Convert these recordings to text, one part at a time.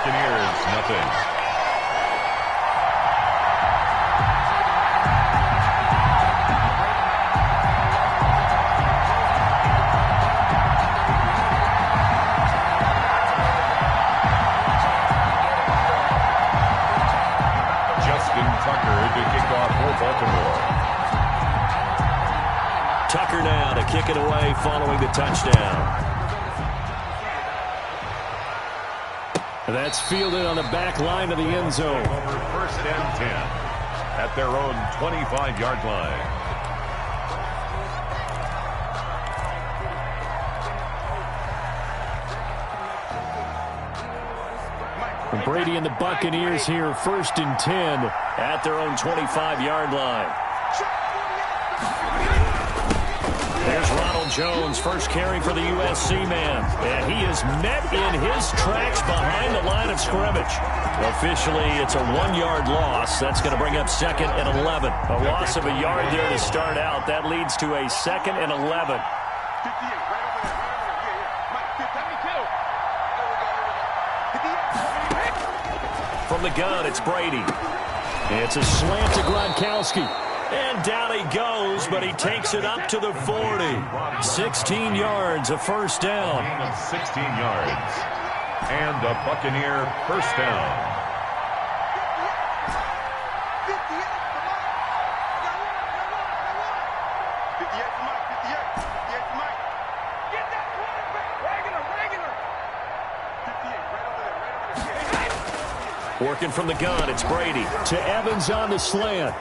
Buccaneers, nothing. Tucker now to kick it away following the touchdown. That's fielded on the back line of the end zone. Over 1st and 10 at their own 25-yard line. Brady and the Buccaneers here 1st and 10 at their own 25-yard line. There's Ronald Jones, first carry for the USC man. And he is met in his tracks behind the line of scrimmage. Officially, it's a 1-yard loss. That's going to bring up 2nd and 11. A loss of a yard there to start out. That leads to a 2nd and 11. From the gun, it's Brady. It's a slant to Gronkowski. And down he goes, but he takes it up to the 40. 16 yards, a first down. Gain of 16 yards. And a Buccaneer first down. Working from the gun, it's Brady. To Evans on the slant.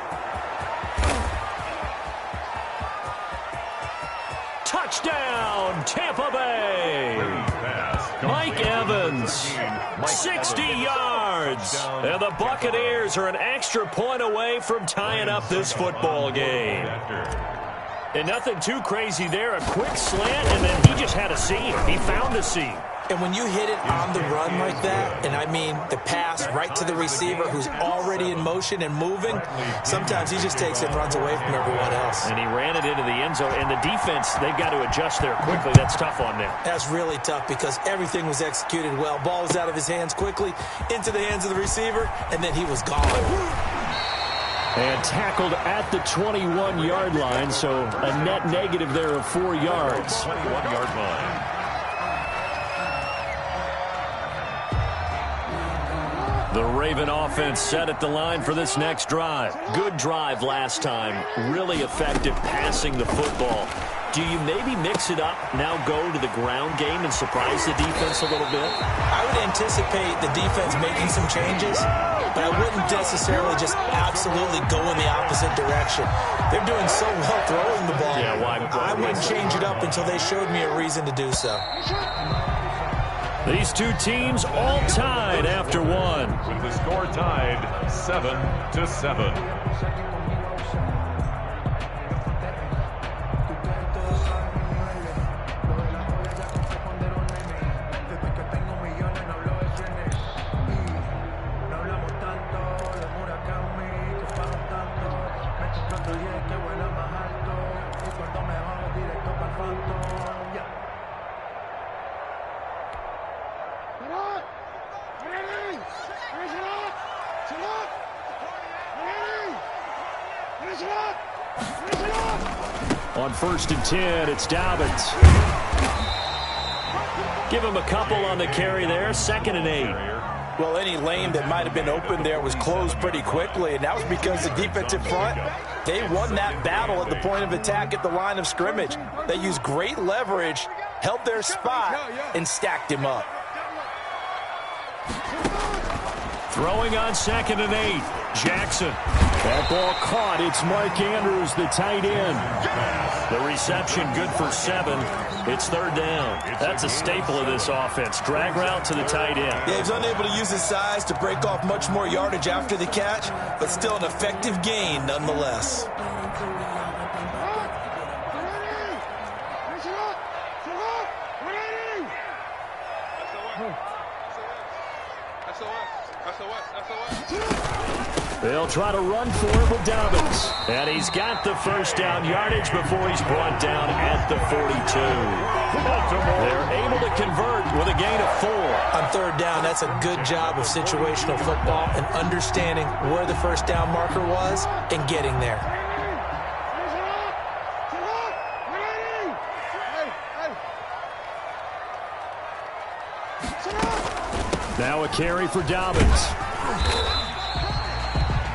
Touchdown, Tampa Bay. Mike Evans, 60 yards. And the Buccaneers are an extra point away from tying up this football game. And nothing too crazy there. A quick slant, and then he just had a seam. He found a seam. And when you hit it on the run like that, and I mean the pass right to the receiver who's already in motion and moving, sometimes he just takes it and runs away from everyone else. And he ran it into the end zone. And the defense, they've got to adjust there quickly. That's tough on them. That's really tough because everything was executed well. Ball was out of his hands quickly, into the hands of the receiver, and then he was gone. And tackled at the 21-yard line, so a net negative there of 4 yards. 21-yard line. The Raven offense set at the line for this next drive. Good drive last time. Really effective passing the football. Do you maybe mix it up, now go to the ground game and surprise the defense a little bit? I would anticipate the defense making some changes, but I wouldn't necessarily just absolutely go in the opposite direction. They're doing so well throwing the ball. Yeah, I wouldn't change it up until they showed me a reason to do so. These two teams all tied after one. With the score tied 7-7. On 1st and 10, it's Dobbins. Give him a couple on the carry there. 2nd and 8. Well, any lane that might have been open there was closed pretty quickly, and that was because the defensive front, they won that battle at the point of attack at the line of scrimmage. They used great leverage, held their spot, and stacked him up. Throwing on 2nd and 8. Jackson. That ball caught. It's Mark Andrews, the tight end. The reception good for 7. It's 3rd down. That's a staple of this offense. Drag route to the tight end. Yeah, he's unable to use his size to break off much more yardage after the catch, but still an effective gain nonetheless. They'll try to run for it with Dobbins. And he's got the first down yardage before he's brought down at the 42. They're able to convert with a gain of 4. On third down, that's a good job of situational football and understanding where the first down marker was and getting there. Now a carry for Dobbins.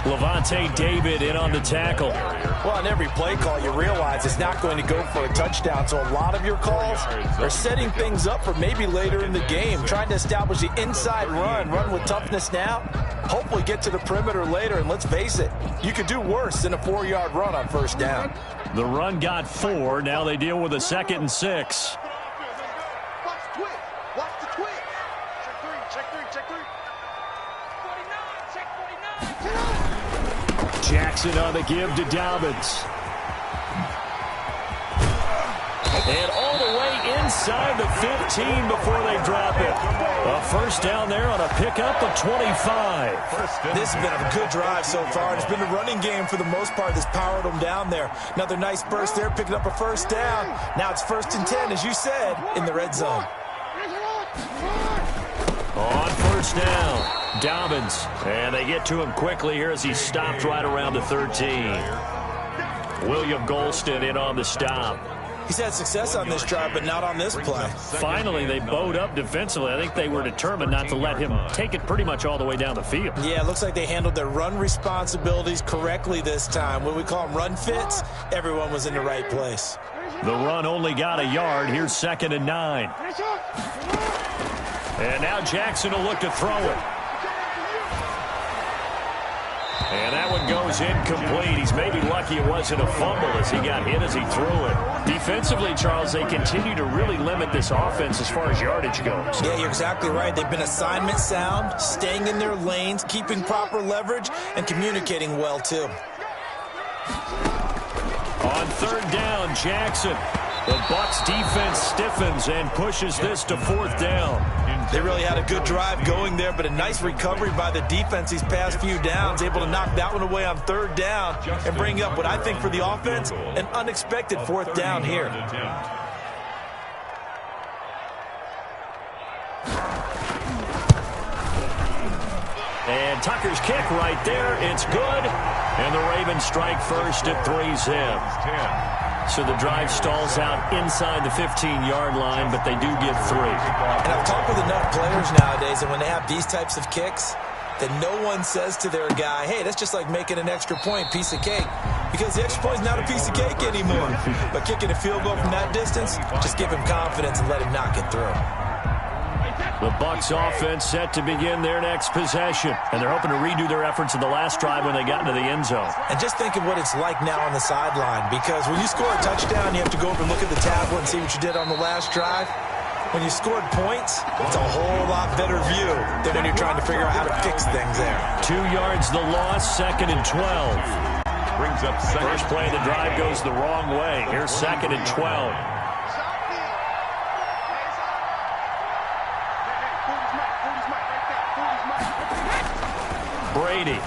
Levante David in on the tackle. Well, on every play call, you realize it's not going to go for a touchdown, so a lot of your calls are setting things up for maybe later in the game, trying to establish the inside run with toughness now, hopefully get to the perimeter later, and let's face it, you could do worse than a 4-yard run on first down. The run got 4. Now they deal with a 2nd and 6. Jackson on the give to Dobbins. And all the way inside the 15 before they drop it. A first down there on a pickup of 25. This has been a good drive so far. It's been the running game for the most part that's powered them down there. Another nice burst there, picking up a first down. Now it's 1st and 10, as you said, in the red zone. On first down, Dobbins. And they get to him quickly here as he stopped right around the 13. William Golston in on the stop. He's had success on this drive, but not on this play. Finally, they bowed up defensively. I think they were determined not to let him take it pretty much all the way down the field. Yeah, it looks like they handled their run responsibilities correctly this time. When we call them run fits, everyone was in the right place. The run only got a yard. Here's 2nd and 9. And now Jackson will look to throw it. And that one goes incomplete. He's maybe lucky it wasn't a fumble as he got hit as he threw it. Defensively, Charles, they continue to really limit this offense as far as yardage goes. Yeah, you're exactly right. They've been assignment sound, staying in their lanes, keeping proper leverage, and communicating well, too. On third down, Jackson. The Bucs defense stiffens and pushes this to 4th down. They really had a good drive going there, but a nice recovery by the defense these past few downs, able to knock that one away on third down and bring up what I think for the offense, an unexpected 4th down here. And Tucker's kick right there. It's good. And the Ravens strike first at 3-zip. So the drive stalls out inside the 15-yard line, but they do get 3. And I've talked with enough players nowadays, and when they have these types of kicks, that no one says to their guy, hey, that's just like making an extra point, piece of cake. Because the extra point is not a piece of cake anymore. But kicking a field goal from that distance, just give him confidence and let him knock it through. The Bucs offense set to begin their next possession. And they're hoping to redo their efforts in the last drive when they got into the end zone. And just think of what it's like now on the sideline. Because when you score a touchdown, you have to go over and look at the tablet and see what you did on the last drive. When you scored points, it's a whole lot better view than when you're trying to figure out how to fix things there. 2 yards the loss, 2nd and 12. Brings up First play of the drive goes the wrong way. Here's 2nd and 12. Brady.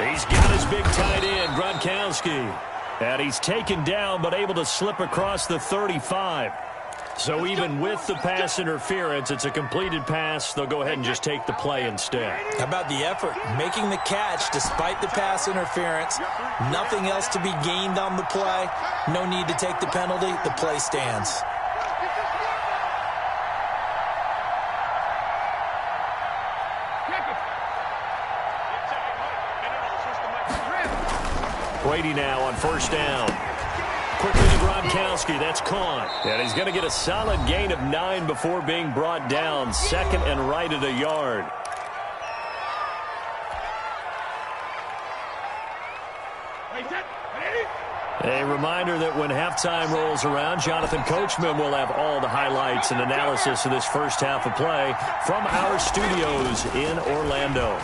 He's got his big tight end, Gronkowski. And he's taken down but able to slip across the 35. So even with the pass interference, it's a completed pass. They'll go ahead and just take the play instead. How about the effort? Making the catch despite the pass interference. Nothing else to be gained on the play. No need to take the penalty. The play stands. Brady now on first down. Quickly to Gronkowski. That's caught. And he's going to get a solid gain of 9 before being brought down. 2nd and right at a yard. A reminder that when halftime rolls around, Jonathan Coachman will have all the highlights and analysis of this first half of play from our studios in Orlando.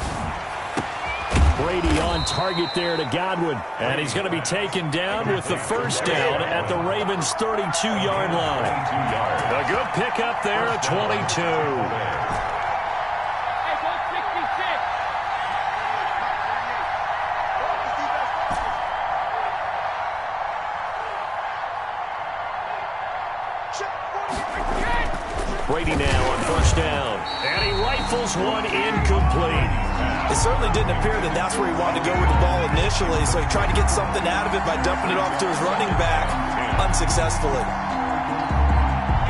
Brady on target there to Godwin. And he's going to be taken down with the first down at the Ravens' 32-yard line. A good pickup there at 22. rifles one incomplete. It certainly didn't appear that that's where he wanted to go with the ball initially, so he tried to get something out of it by dumping it off to his running back unsuccessfully.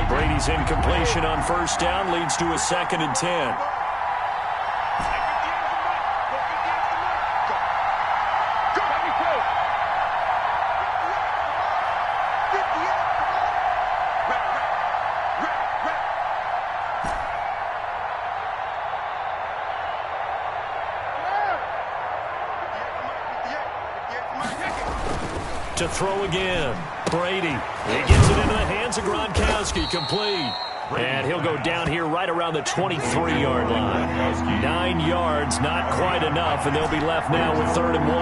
Brady's incompletion on first down leads to a 2nd and 10. To throw again, Brady. He gets it into the hands of Gronkowski, complete. And he'll go down here right around the 23-yard line. 9 yards, not quite enough, and they'll be left now with 3rd and 1.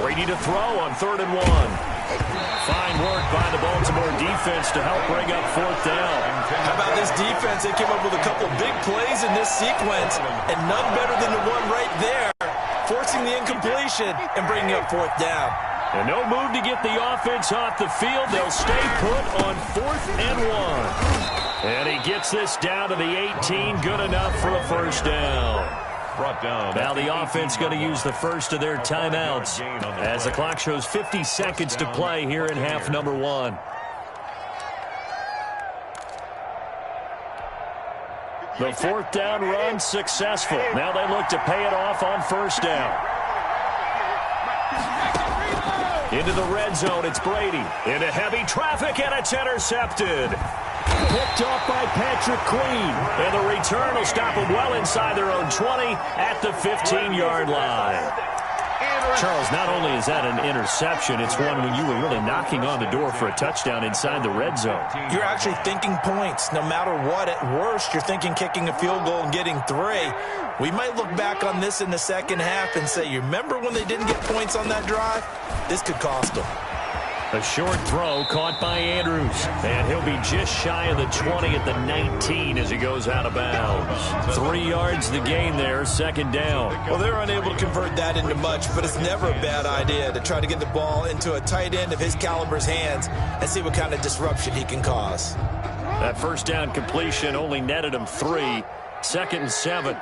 Brady to throw on 3rd and 1. Fine work by the Baltimore defense to help bring up 4th down. How about this defense? They came up with a couple big plays in this sequence, and none better than the one right there, forcing the incompletion and bringing up 4th down. And no move to get the offense off the field. They'll stay put on 4th and 1. And he gets this down to the 18, good enough for a 1st down. Now the offense going to use the first of their timeouts as the clock shows 50 seconds to play here in half number 1. The 4th down run successful. Now they look to pay it off on 1st down. Into the red zone, it's Brady. Into heavy traffic, and it's intercepted. Picked off by Patrick Queen. And the return will stop them well inside their own 20 at the 15-yard line. Charles, not only is that an interception, it's one when you were really knocking on the door for a touchdown inside the red zone. You're actually thinking points. No matter what, at worst, you're thinking kicking a field goal and getting 3. We might look back on this in the second half and say, you remember when they didn't get points on that drive? This could cost them. A short throw caught by Andrews, and he'll be just shy of the 20 at the 19 as he goes out of bounds. 3 yards the gain there, 2nd down. Well, they're unable to convert that into much, but it's never a bad idea to try to get the ball into a tight end of his caliber's hands and see what kind of disruption he can cause. That 1st down completion only netted him 3. 2nd and 7.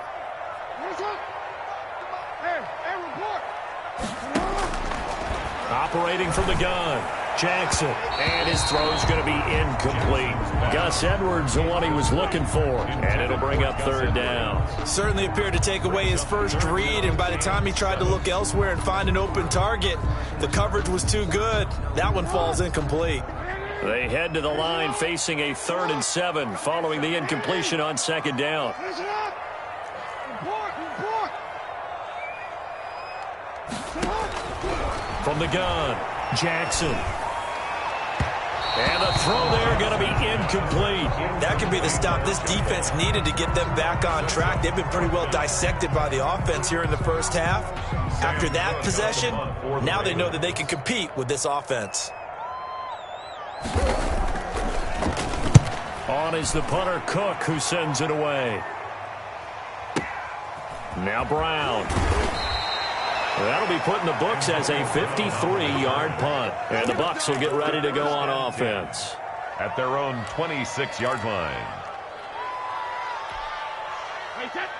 Operating from the gun, Jackson, and his throw's going to be incomplete. Gus Edwards, the one he was looking for, and it'll bring up 3rd down. Certainly appeared to take away his first read, and by the time he tried to look elsewhere and find an open target, the coverage was too good. That one falls incomplete. They head to the line facing a 3rd and 7 following the incompletion on 2nd down. From the gun, Jackson. And the throw there going to be incomplete. That could be the stop this defense needed to get them back on track. They've been pretty well dissected by the offense here in the first half. After that possession, now they know that they can compete with this offense. On is the punter, Cook, who sends it away. Now Brown. That'll be put in the books as a 53-yard punt. And the Bucs will get ready to go on offense. At their own 26-yard line.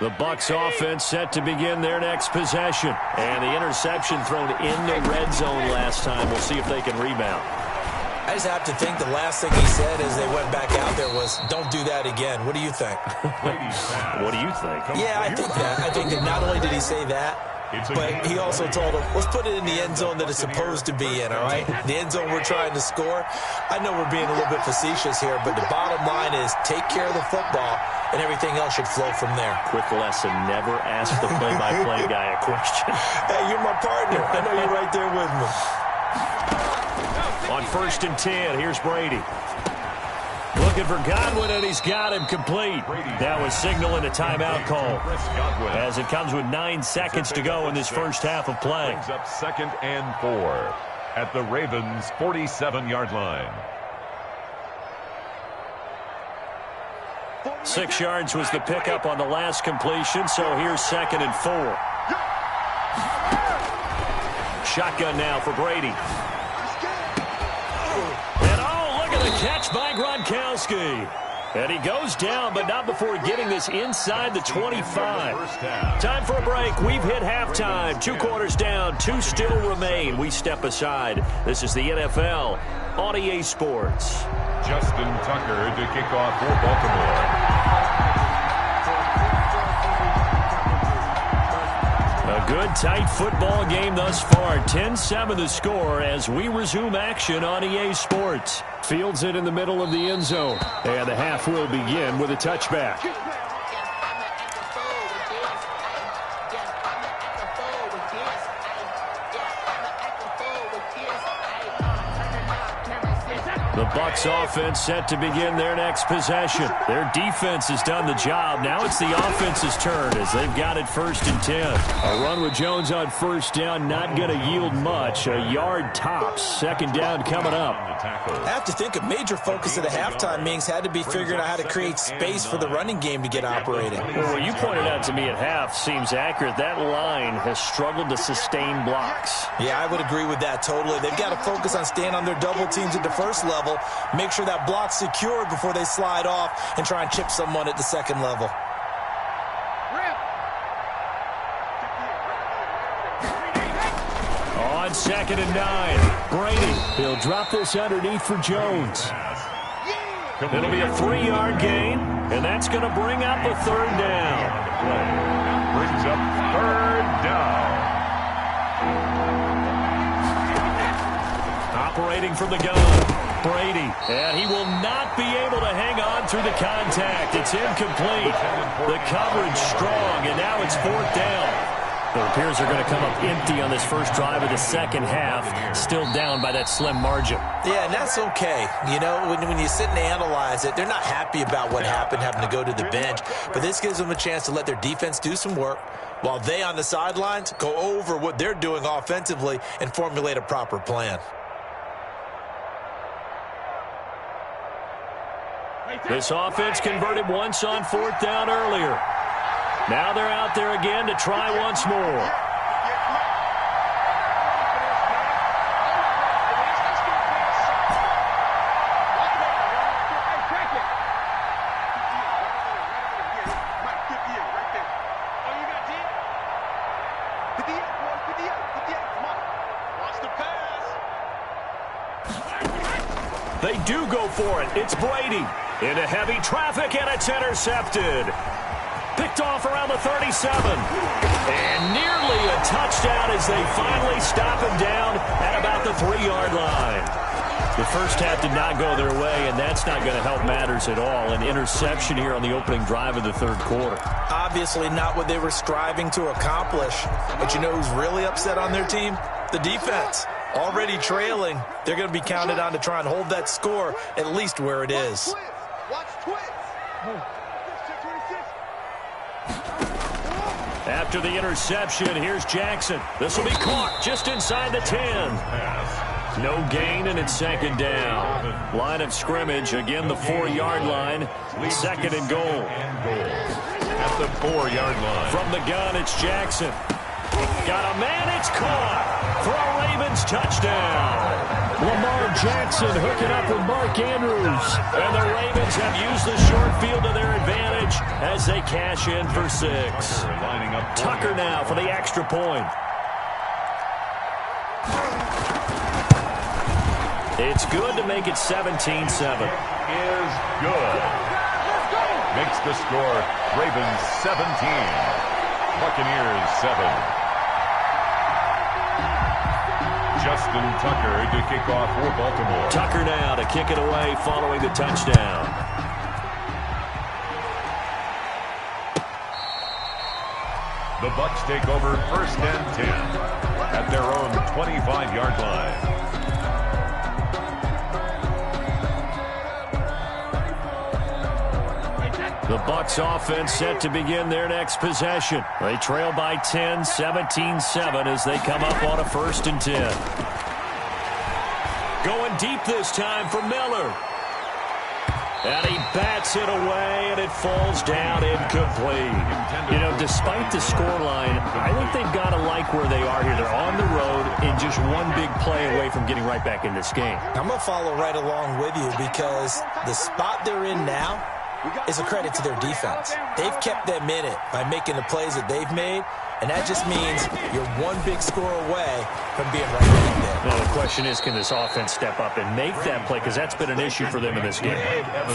The Bucs offense set to begin their next possession. And the interception thrown in the red zone last time. We'll see if they can rebound. I just have to think the last thing he said as they went back out there was, don't do that again. What do you think? What do you think? Yeah, I think that. I think that not only did he say that, but he also told him, let's put it in the end zone that it's supposed to be in, all right? The end zone we're trying to score. I know we're being a little bit facetious here, but the bottom line is take care of the football, and everything else should flow from there. Quick lesson, never ask the play-by-play guy a question. Hey, you're my partner. I know you're right there with me. On 1st and 10, here's Brady. Looking for Godwin, and he's got him complete. That was signaling a timeout call as it comes with 9 seconds to go in this first half of play. Brings up 2nd and 4 at the Ravens' 47-yard line. 6 yards was the pickup on the last completion, so here's 2nd and 4. Shotgun now for Brady. catch by Gronkowski. And he goes down, but not before getting this inside the 25. Time for a break. We've hit halftime. 2 quarters down, 2 still remain. We step aside. This is the NFL on EA Sports. Justin Tucker to kick off for Baltimore. A good, tight football game thus far. 10-7 the score as we resume action on EA Sports. Fields it in the middle of the end zone. And the half will begin with a touchback. The Bucs offense set to begin their next possession. Their defense has done the job. Now it's the offense's turn as they've got it 1st and 10. A run with Jones on 1st down, not going to yield much. A yard tops. 2nd down coming up. I have to think a major focus at the halftime meetings had to be figuring out how to create space for the running game to get operating. Well, what you pointed out to me at half seems accurate. That line has struggled to sustain blocks. Yeah, I would agree with that totally. They've got to focus on staying on their double teams at the first level, make sure that block's secured before they slide off and try and chip someone at the 2nd level. On 2nd and 9, Brady. He'll drop this underneath for Jones. It'll be a 3-yard gain, and that's going to bring up a 3rd down. Brings up 3rd down. Operating from the gun. Brady, and he will not be able to hang on through the contact. It's incomplete. The coverage strong, and now it's 4th down. It appears they're going to come up empty on this first drive of the 2nd half, still down by that slim margin. Yeah, and that's okay. You know, when you sit and analyze it, they're not happy about what happened, having to go to the bench. But this gives them a chance to let their defense do some work while they on the sidelines go over what they're doing offensively and formulate a proper plan. This offense converted once on 4th down earlier. Now they're out there again to try once more. They do go for it. It's Brady into heavy traffic, and it's intercepted. Picked off around the 37. And nearly a touchdown as they finally stop him down at about the 3-yard line. The first half did not go their way, and that's not going to help matters at all. An interception here on the opening drive of the 3rd quarter. Obviously not what they were striving to accomplish. But you know who's really upset on their team? The defense. Already trailing, they're going to be counted on to try and hold that score at least where it is. After the interception, here's Jackson. This will be caught just inside the 10. No gain, and it's 2nd down. Line of scrimmage, again the 4-yard line. 2nd and goal. At the 4-yard line. From the gun, it's Jackson. Got a man, it's caught for a Ravens touchdown. Lamar Jackson hooking up with Mark Andrews. And the Ravens have used the short field to their advantage as they cash in for 6. Tucker now for the extra point. It's good to make it 17-7. Is good. Makes the score Ravens 17. Buccaneers 7. Justin Tucker to kick off for Baltimore. Tucker now to kick it away following the touchdown. The Bucs take over 1st and 10 at their own 25-yard line. The Bucs offense set to begin their next possession. They trail by 10, 17-7 as they come up on a 1st and 10. Going deep this time for Miller. And he bats it away, and it falls down incomplete. You know, despite the scoreline, I think they've got to like where they are here. They're on the road and just one big play away from getting right back in this game. I'm going to follow right along with you because the spot they're in now is a credit to their defense. They've kept them in it by making the plays that they've made, and that just means you're one big score away from being right back there. Now the question is, can this offense step up and make that play? Because that's been an issue for them in this game.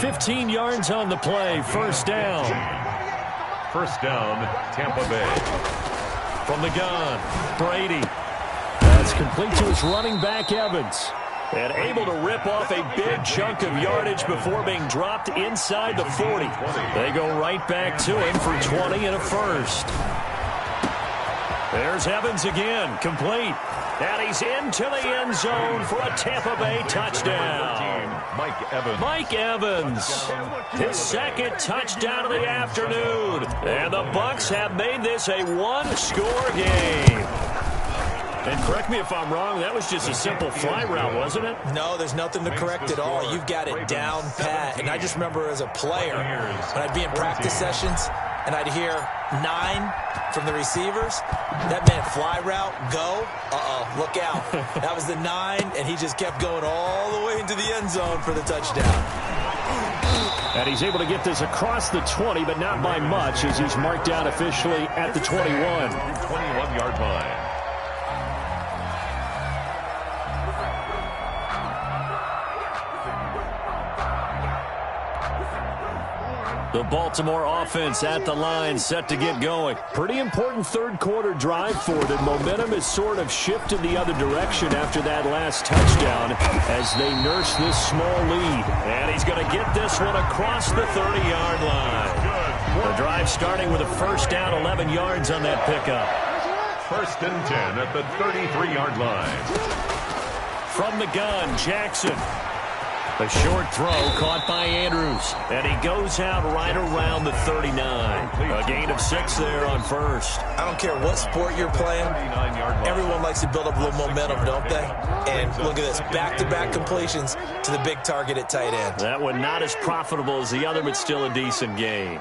15 yards on the play, first down. First down, Tampa Bay. From the gun, Brady. That's complete to his running back, Evans. And able to rip off a big chunk of yardage before being dropped inside the 40. They go right back to him for 20 and a first. There's Evans again, complete. And he's into the end zone for a Tampa Bay touchdown. Mike Evans, his second touchdown of the afternoon. And the Bucs have made this a one-score game. And correct me if I'm wrong, that was just a simple fly route, wasn't it? No, there's nothing to correct at all. You've got it down pat. And I just remember as a player, when I'd be in practice sessions and I'd hear 9 from the receivers, that meant fly route, go, look out. That was the 9, and he just kept going all the way into the end zone for the touchdown. And he's able to get this across the 20, but not by much, as he's marked down officially at the 21. 21-yard line. The Baltimore offense at the line, set to get going. Pretty important third-quarter drive for them. Momentum has sort of shifted the other direction after that last touchdown as they nurse this small lead. And he's going to get this one across the 30-yard line. The drive starting with a first down, 11 yards on that pickup. First and 10 at the 33-yard line. From the gun, Jackson. A short throw caught by Andrews. And he goes out right around the 39. A gain of 6 there on first. I don't care what sport you're playing. Everyone likes to build up a little momentum, don't they? And look at this. Back-to-back completions to the big target at tight end. That one not as profitable as the other, but still a decent gain.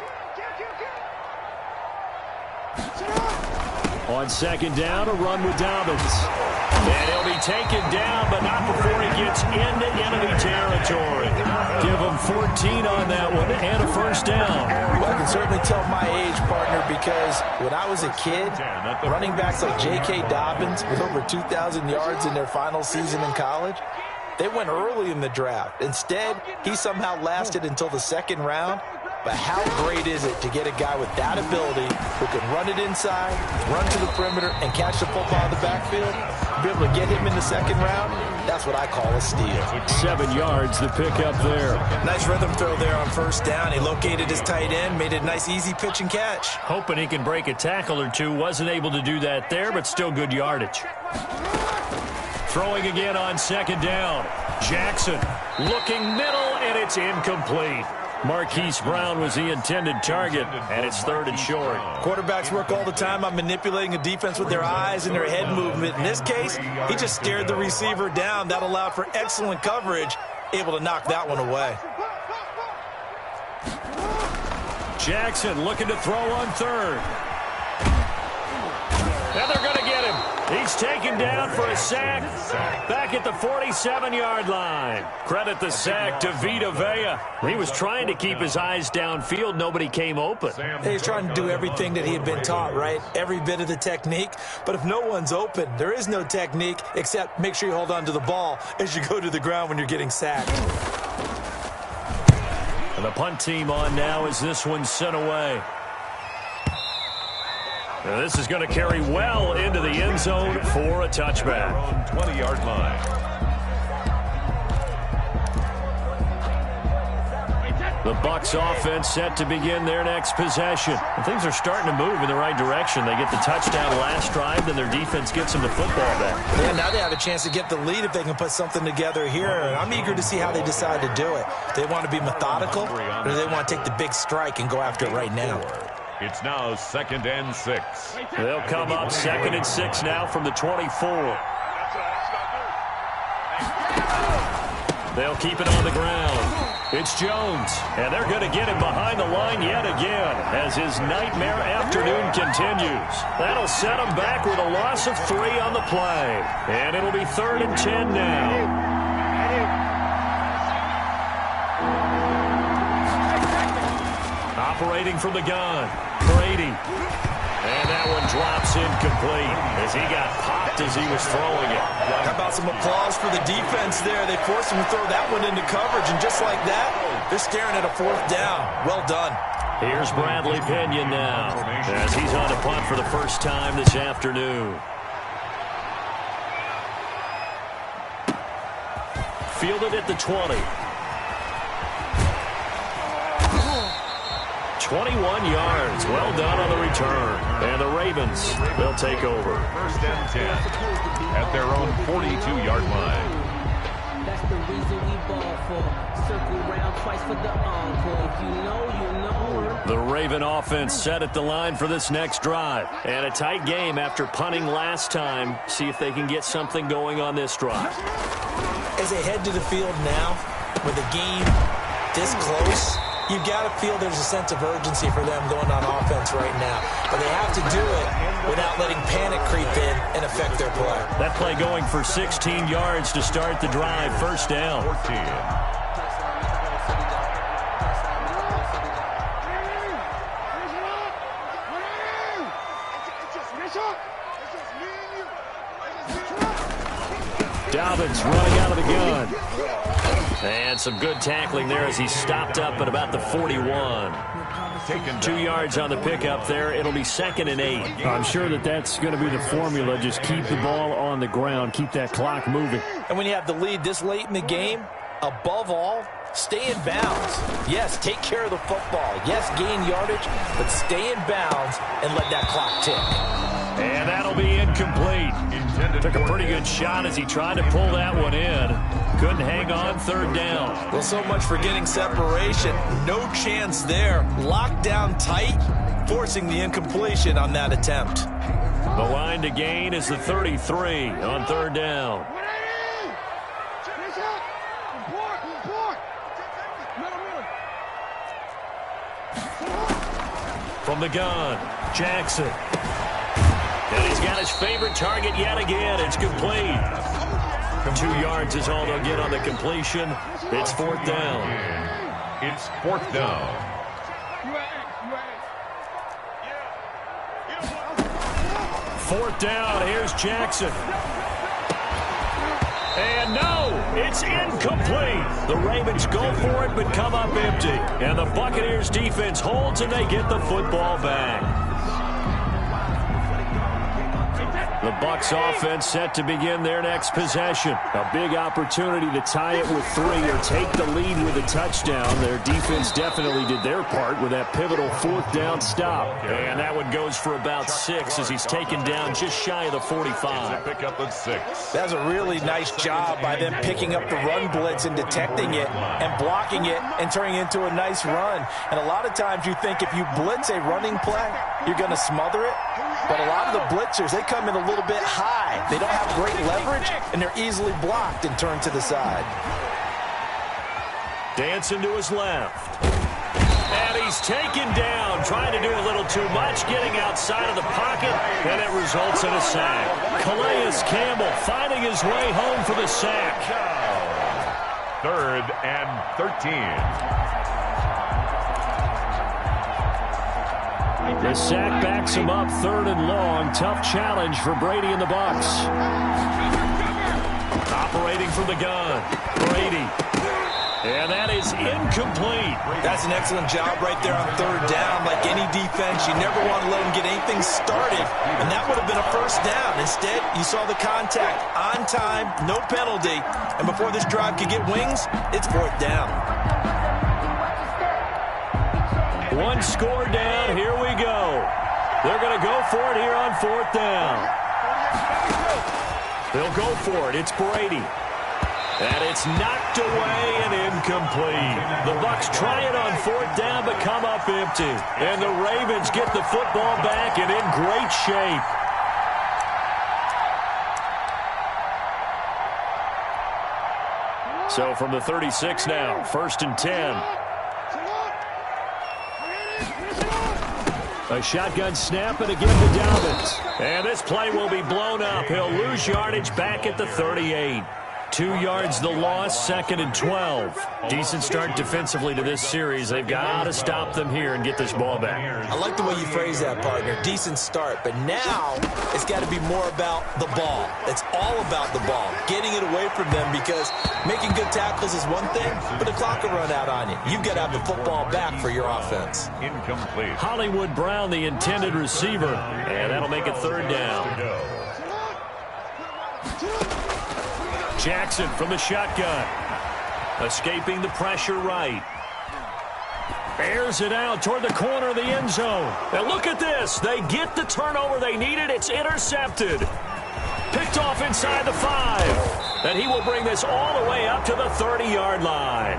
On second down, a run with Dobbins. And he'll be taken down, but not before he gets into enemy territory. Give him 14 on that one and a first down. Well, I can certainly tell my age, partner, because when I was a kid, running backs like J.K. Dobbins with over 2,000 yards in their final season in college, they went early in the draft. Instead, he somehow lasted until the second round. But how great is it to get a guy with that ability who can run it inside, run to the perimeter, and catch the football in the backfield? Be able to get him in the second round, that's what I call a steal. 7 yards, the pickup there. Nice rhythm throw there on first down. He located his tight end, made it a nice easy pitch and catch. Hoping he can break a tackle or two. Wasn't able to do that there, but still good yardage. Throwing again on second down. Jackson looking middle, and it's incomplete. Marquise Brown was the intended target, and it's third and short. Quarterbacks work all the time on manipulating a defense with their eyes and their head movement. In this case, he just stared the receiver down. That allowed for excellent coverage, able to knock that one away. Jackson looking to throw on third. And they're going to get him. He's taken down for a sack back at the 47-yard line. Credit the sack to Vita Vea. He was trying to keep his eyes downfield. Nobody came open. He's trying to do everything that he had been taught, right? Every bit of the technique. But if no one's open, there is no technique except make sure you hold on to the ball as you go to the ground when you're getting sacked. And the punt team on now as this one's sent away. Now this is going to carry well into the end zone for a touchback. On 20-yard line. The Bucs offense set to begin their next possession. And things are starting to move in the right direction. They get the touchdown last drive, then their defense gets them the football back. Yeah, now they have a chance to get the lead if they can put something together here. And I'm eager to see how they decide to do it. They want to be methodical, or do they want to take the big strike and go after it right now? It's now 2nd and 6. They'll come up 2nd and 6 now from the 24. They'll keep it on the ground. It's Jones, and they're going to get him behind the line yet again as his nightmare afternoon continues. That'll set him back with a loss of 3 on the play, and it'll be 3rd and 10 now. Operating from the gun, Brady. And that one drops incomplete as he got popped as he was throwing it. How about some applause for the defense there? They forced him to throw that one into coverage, and just like that, they're staring at a 4th down. Well done. Here's Bradley Pinion now as he's on a punt for the first time this afternoon. Fielded at the 20. 21 yards. Well done on the return. And the Ravens will take over. 1st and 10 at their own 42-yard line. That's the reason we ball for. Circle round twice for the encore. If you know, you know. The Raven offense set at the line for this next drive. And a tight game after punting last time. See if they can get something going on this drive. As they head to the field now, with the game this close, you've got to feel there's a sense of urgency for them going on offense right now. But they have to do it without letting panic creep in and affect their play. That play going for 16 yards to start the drive. 1st down. 14. Dobbins running out of the gun. And some good tackling there as he stopped up at about the 41. 2 yards on the pickup there. It'll be 2nd and 8. I'm sure that's going to be the formula. Just keep the ball on the ground. Keep that clock moving. And when you have the lead this late in the game, above all, stay in bounds. Yes, take care of the football. Yes, gain yardage, but stay in bounds and let that clock tick. And that'll be incomplete. Took a pretty good shot as he tried to pull that one in. Couldn't hang on. 3rd down. Well, so much for getting separation. No chance there. Locked down tight, forcing the incompletion on that attempt. The line to gain is the 33 on 3rd down. From the gun, Jackson. And he's got his favorite target yet again. It's complete. 2 yards is all they'll get on the completion. It's 4th down. It's 4th down. 4th down. Here's Jackson. And no, it's incomplete. The Ravens go for it but come up empty. And the Buccaneers defense holds and they get the football back. The Bucs offense set to begin their next possession. A big opportunity to tie it with 3 or take the lead with a touchdown. Their defense definitely did their part with that pivotal 4th down stop. And that one goes for about 6 as he's taken down just shy of the 45. Pick up at 6. That's a really nice job by them picking up the run blitz and detecting it and blocking it and turning it into a nice run. And a lot of times you think if you blitz a running play, you're going to smother it. But a lot of the blitzers, they come in a little bit high. They don't have great leverage, and they're easily blocked and turned to the side. Dancing to his left. And he's taken down, trying to do a little too much, getting outside of the pocket, and it results in a sack. Calais Campbell finding his way home for the sack. 3rd and 13. The sack backs him up 3rd and long. Tough challenge for Brady and the Bucs. Operating from the gun, Brady. And that is incomplete. That's an excellent job right there on 3rd down. Like any defense, you never want to let them get anything started. And that would have been a 1st down. Instead, you saw the contact on time, no penalty. And before this drive could get wings, it's 4th down. 1 score down. Here we go. They're going to go for it here on 4th down. They'll go for it. It's Brady. And it's knocked away and incomplete. The Bucs try it on 4th down but come up empty. And the Ravens get the football back and in great shape. So from the 36 now, 1st and 10. A shotgun snap and again to Dobbins. And this play will be blown up. He'll lose yardage back at the 38. 2 yards the loss, 2nd and 12. Decent start defensively to this series. They've got to stop them here and get this ball back. I like the way you phrase that, partner. Decent start. But now it's got to be more about the ball. It's all about the ball. Getting it away from them, because making good tackles is one thing, but the clock will run out on you. You've got to have the football back for your offense. Incomplete. Hollywood Brown, the intended receiver. And that'll make it 3rd down. Jackson from the shotgun. Escaping the pressure right. Airs it out toward the corner of the end zone. And look at this. They get the turnover they needed. It's intercepted. Picked off inside the 5. And he will bring this all the way up to the 30-yard line.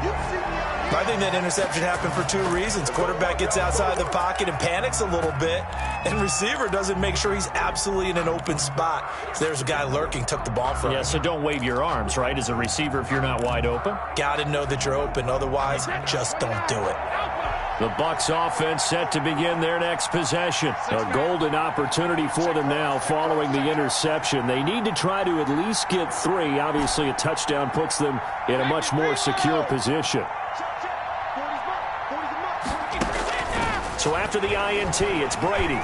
I think that interception happened for 2 reasons. Quarterback gets outside the pocket and panics a little bit, and receiver doesn't make sure he's absolutely in an open spot. So there's a guy lurking, took the ball from him. Yeah, so don't wave your arms, right, as a receiver if you're not wide open. Got to know that you're open. Otherwise, just don't do it. The Bucs offense set to begin their next possession. A golden opportunity for them now following the interception. They need to try to at least get 3. Obviously, a touchdown puts them in a much more secure position. So after the INT, it's Brady.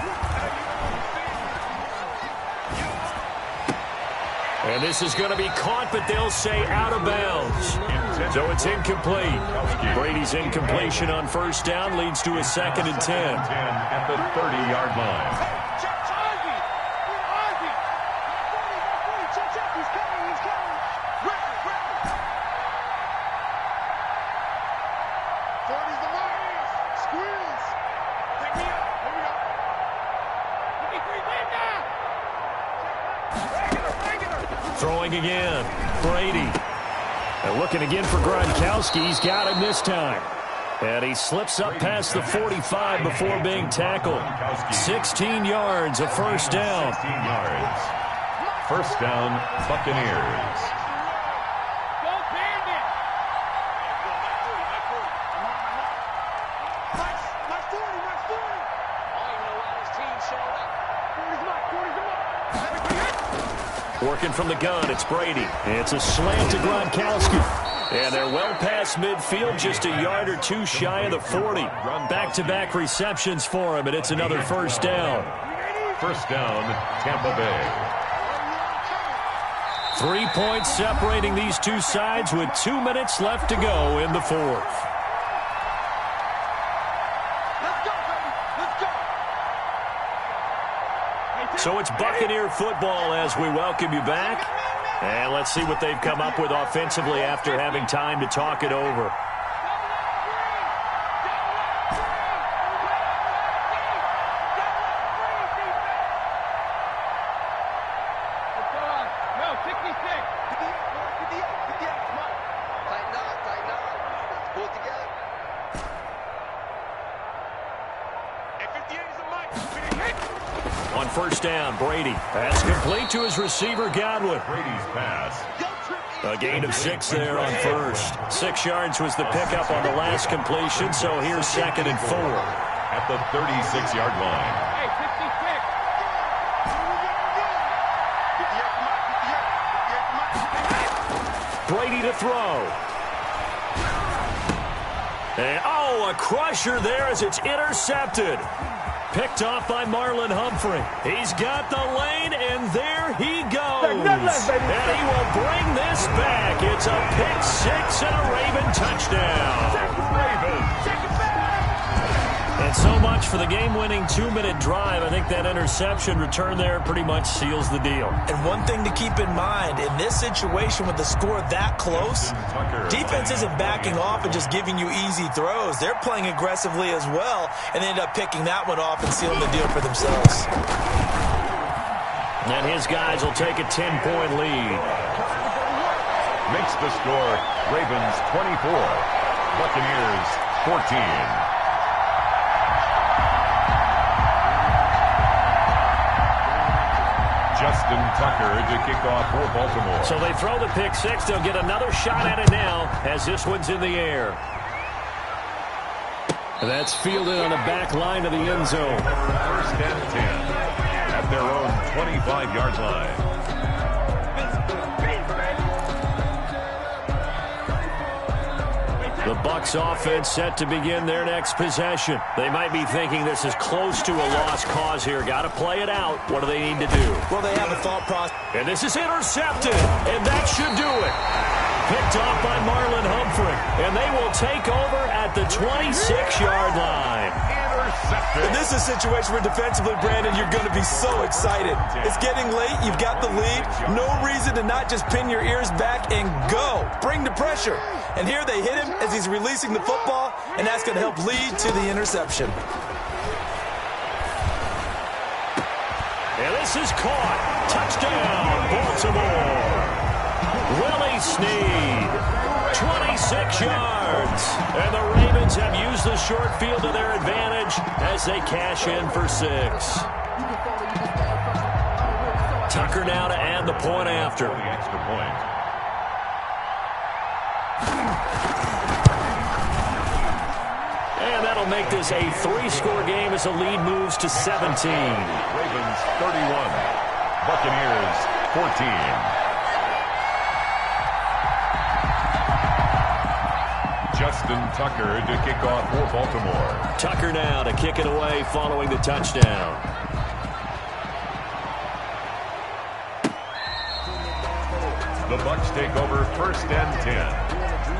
And this is going to be caught, but they'll say out of bounds. So it's incomplete. Brady's incompletion on 1st down leads to a 2nd and 10. At the 30-yard line. Throwing again, Brady. And looking again for Gronkowski. He's got him this time. And he slips up past the 45 before being tackled. 16 yards, a 1st down. 16 yards. 1st down, Buccaneers. Working from the gun, it's Brady. It's a slant to Gronkowski. And they're well past midfield, just a yard or 2 shy of the 40. Back-to-back receptions for him, and it's another 1st down. 1st down, Tampa Bay. 3 points separating these two sides with 2 minutes left to go in the 4th. So it's Buccaneer football as we welcome you back. And let's see what they've come up with offensively after having time to talk it over. On 1st down, Brady. Pass complete to his receiver, Godwin. Brady's pass. A gain of 6 there on 1st. 6 yards was the pickup on the last completion, so here's 2nd and 4. At the 36-yard line. Brady to throw. And, a crusher there as it's intercepted. Picked off by Marlon Humphrey. He's got the lane, and there he goes. And he will bring this back. It's a pick 6 and a Raven touchdown. And so much for the game-winning 2-minute drive. I think that interception return there pretty much seals the deal. And one thing to keep in mind, in this situation with the score that close, defense isn't backing off and just giving you easy throws. They're playing aggressively as well, and they end up picking that one off and sealing the deal for themselves. And his guys will take a 10-point lead. Makes the score Ravens 24, Buccaneers 14. Justin Tucker to kick off for Baltimore. So they throw the pick six. They'll get another shot at it now as this one's in the air. That's fielded on the back line of the end zone. First and 10 at their own 25-yard line. The Bucs offense set to begin their next possession. They might be thinking this is close to a lost cause here. Got to play it out. What do they need to do? Well, they have a thought process. And this is intercepted, and that should do it. Picked off by Marlon Humphrey, and they will take over at the 26-yard line. And this is a situation where defensively, Brandon, you're going to be so excited. It's getting late. You've got the lead. No reason to not just pin your ears back and go. Bring the pressure. And here they hit him as he's releasing the football, and that's going to help lead to the interception. And this is caught. Touchdown, Baltimore. Willie Snead, 26 yards. And the Ravens have used the short field to their advantage as they cash in for 6. Tucker now to add the point after. The extra point. And that'll make this a 3-score game as the lead moves to 17. Ravens 31, Buccaneers 14. Justin Tucker to kick off for Baltimore. Tucker now to kick it away following the touchdown. The Bucs take over first and 10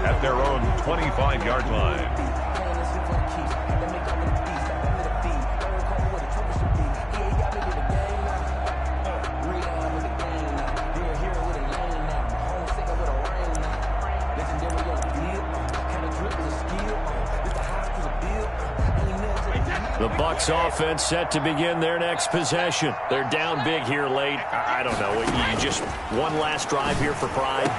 at their own 25-yard line. The Bucs offense set to begin their next possession. They're down big here late. I don't know. You just one last drive here for pride.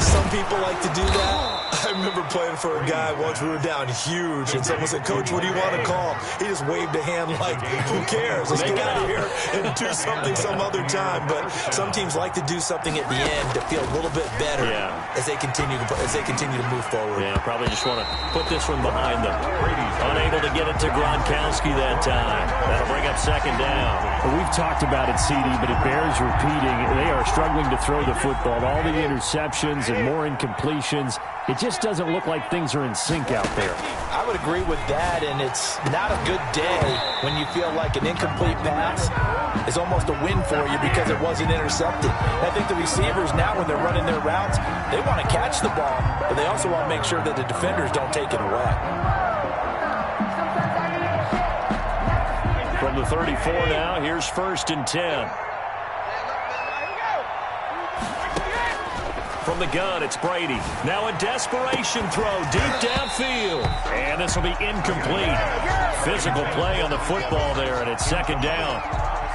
Some people like to do that. I remember playing for a guy once. We were down huge, and someone said, "Coach, what do you want to call?" He just waved a hand like, "Who cares? Let's get out of here and do something some other time." But some teams like to do something at the end to feel a little bit better as they continue to move forward. Yeah, probably just want to put this one behind them. Unable to get it to Gronkowski that time. That'll bring up second down. Well, we've talked about it, CD, but it bears repeating. They are struggling to throw the football. All the interceptions and more incompletions. It just doesn't look like things are in sync out there. I would agree with that, and it's not a good day when you feel like an incomplete pass is almost a win for you because it wasn't intercepted. And I think the receivers now, when they're running their routes, they want to catch the ball, but they also want to make sure that the defenders don't take it away. From the 34 now, here's first and 10. From the gun, it's Brady. Now a desperation throw deep downfield. And this will be incomplete. Physical play on the football there, and it's second down.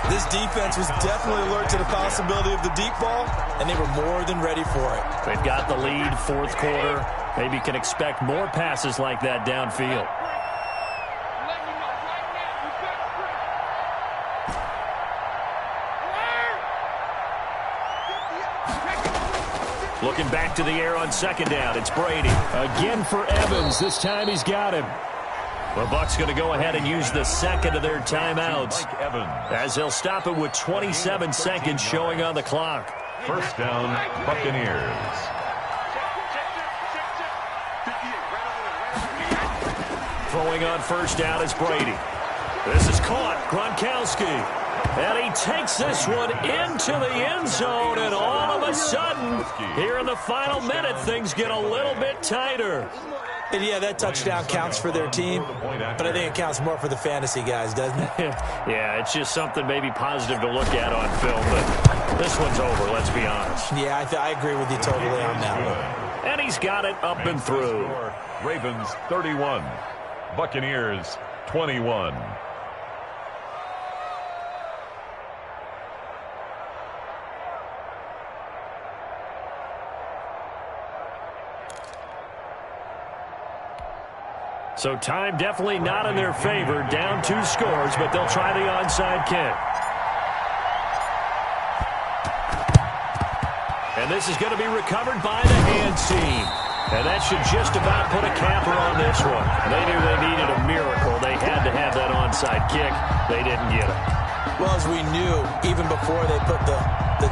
This defense was definitely alert to the possibility of the deep ball, and they were more than ready for it. They've got the lead, fourth quarter. Maybe can expect more passes like that downfield. Looking back to the air on second down. It's Brady. Again for Evans. This time he's got him. The Bucs going to go ahead and use the second of their timeouts as they'll stop it with 27 seconds showing on the clock. First down, Buccaneers. Throwing on first down is Brady. This is caught. Gronkowski. And he takes this one into the end zone, and all of a sudden, here in the final minute, things get a little bit tighter. And yeah, that touchdown counts for their team, but I think it counts more for the fantasy guys, doesn't it? Yeah, it's just something maybe positive to look at on film, but this one's over, let's be honest. Yeah, I agree with you totally on that one. And he's got it up and through. Ravens 31, Buccaneers 21. So time definitely not in their favor. Down 2 scores, but they'll try the onside kick. And this is going to be recovered by the hands team. And that should just about put a capper on this one. They knew they needed a miracle. They had to have that onside kick. They didn't get it. Well, as we knew, even before they put the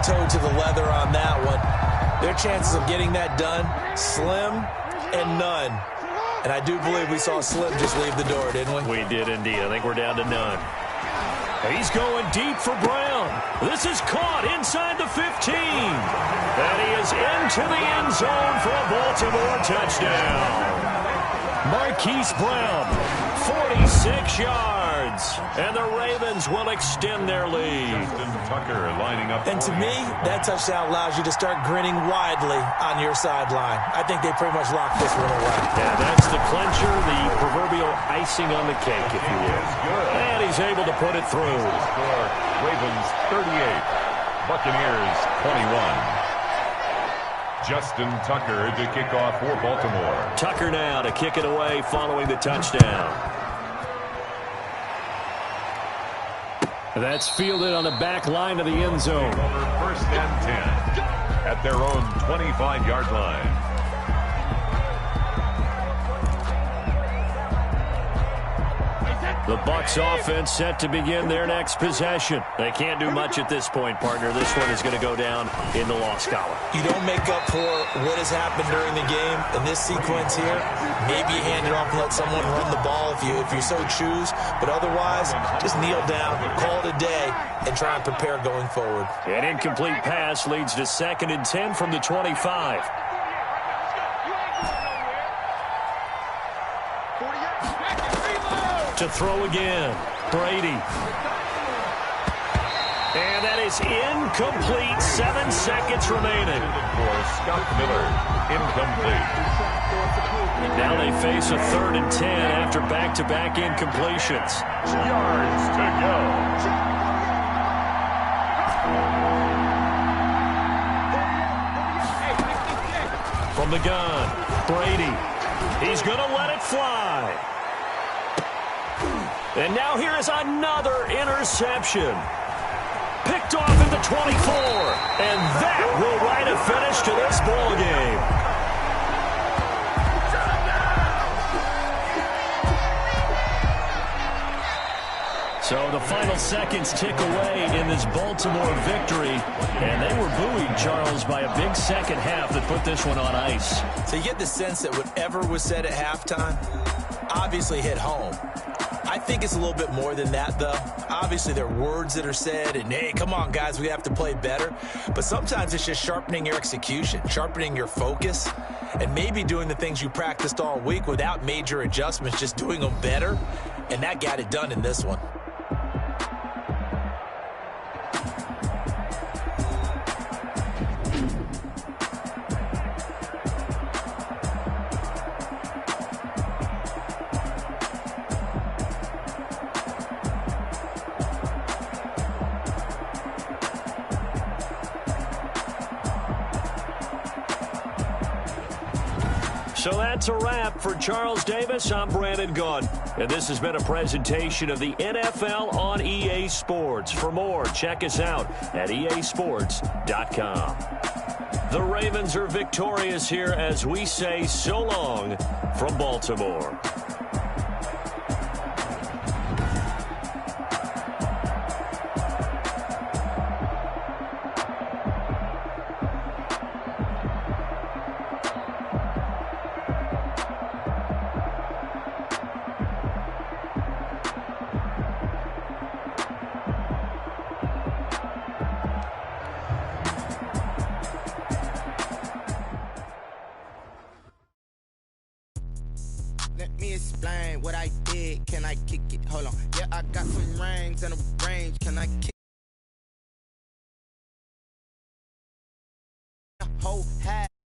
toe to the leather on that one, their chances of getting that done, slim and none. And I do believe we saw Slim just leave the door, didn't we? We did indeed. I think we're down to none. He's going deep for Brown. This is caught inside the 15. And he is into the end zone for a Baltimore touchdown. Marquise Brown, 46 yards. And the Ravens will extend their lead. Justin Tucker lining up. And to me, that touchdown allows you to start grinning widely on your sideline. I think they pretty much locked this one away. Yeah, that's the clincher, the proverbial icing on the cake, if you will. And he's able to put it through. Score, Ravens 38, Buccaneers 21. Justin Tucker to kick off for Baltimore. Tucker now to kick it away following the touchdown. That's fielded on the back line of the end zone. Over first and 10 at their own 25-yard line. The Bucs offense set to begin their next possession. They can't do much at this point, partner. This one is going to go down in the loss column. You don't make up for what has happened during the game in this sequence here. Maybe you hand it off and let someone run the ball if you so choose. But otherwise, just kneel down, call it a day, and try and prepare going forward. An incomplete pass leads to 2nd and 10 from the 25. To throw again, Brady. And that is incomplete. 7 seconds remaining. For Scott Miller, incomplete. Now they face a 3rd and 10 after back-to-back incompletions. Yards to go. From the gun, Brady. He's going to let it fly. And now here is another interception. Picked off at the 24. And that will write a finish to this ball game. So the final seconds tick away in this Baltimore victory. And they were buoyed, Charles, by a big second half that put this one on ice. So you get the sense that whatever was said at halftime obviously hit home. I think it's a little bit more than that, though. Obviously, there are words that are said, and, hey, come on, guys, we have to play better. But sometimes it's just sharpening your execution, sharpening your focus, and maybe doing the things you practiced all week without major adjustments, just doing them better. And that got it done in this one. So that's a wrap for Charles Davis. I'm Brandon Gunn. And this has been a presentation of the NFL on EA Sports. For more, check us out at easports.com. The Ravens are victorious here as we say so long from Baltimore. Let me explain what I did. Can I kick it? Hold on. Yeah, I got some rings and a range. Can I kick? Whole hat.